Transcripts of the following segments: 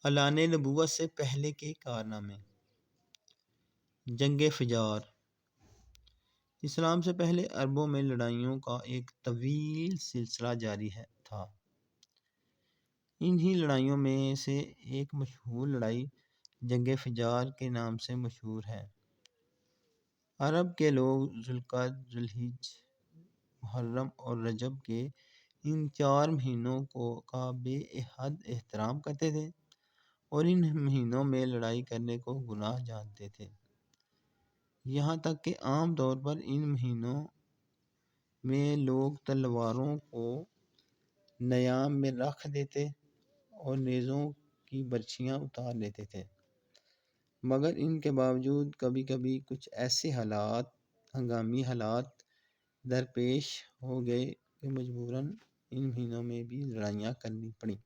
اعلان نبوت سے پہلے کے کارنامے۔ جنگ فجار۔ اسلام سے پہلے عربوں میں لڑائیوں کا ایک طویل سلسلہ جاری تھا۔ انہی لڑائیوں میں سے ایک مشہور لڑائی جنگ فجار کے نام سے مشہور ہے۔ عرب کے لوگ ذوالقعدہ، ذوالحجہ، محرم اور رجب کے ان 4 مہینوں کا بے حد احترام کرتے تھے اور ان مہینوں میں لڑائی کرنے کو گناہ جانتے تھے، یہاں تک کہ عام طور پر ان مہینوں میں لوگ تلواروں کو نیام میں رکھ دیتے اور نیزوں کی برچیاں اتار لیتے تھے، مگر ان کے باوجود کبھی کبھی کچھ ایسے ہنگامی حالات درپیش ہو گئے کہ مجبوراً ان مہینوں میں بھی لڑائیاں کرنی پڑیں۔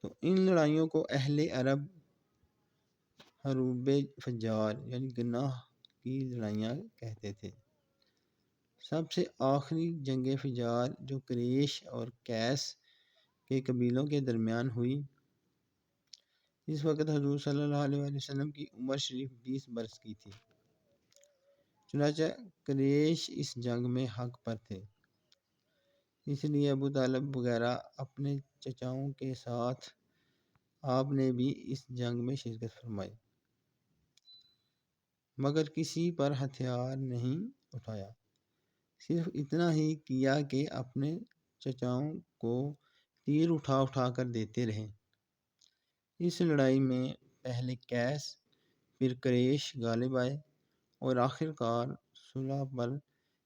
تو ان لڑائیوں کو اہل عرب حروب فجار یعنی گناہ کی لڑائیاں کہتے تھے۔ سب سے آخری جنگ فجار جو قریش اور کیس کے قبیلوں کے درمیان ہوئی، اس وقت حضور صلی اللہ علیہ وسلم کی عمر شریف 20 برس کی تھی۔ چنانچہ قریش اس جنگ میں حق پر تھے، اس لیے ابو طالب وغیرہ اپنے چچاؤں کے ساتھ آپ نے بھی اس جنگ میں شرکت فرمائی، مگر کسی پر ہتھیار نہیں اٹھایا، صرف اتنا ہی کیا کہ اپنے چچاؤں کو تیر اٹھا اٹھا کر دیتے رہے۔ اس لڑائی میں پہلے کیس پھر قریش غالب آئے اور آخر کار صلح پر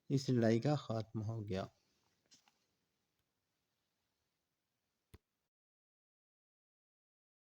اس لڑائی کا خاتمہ ہو گیا۔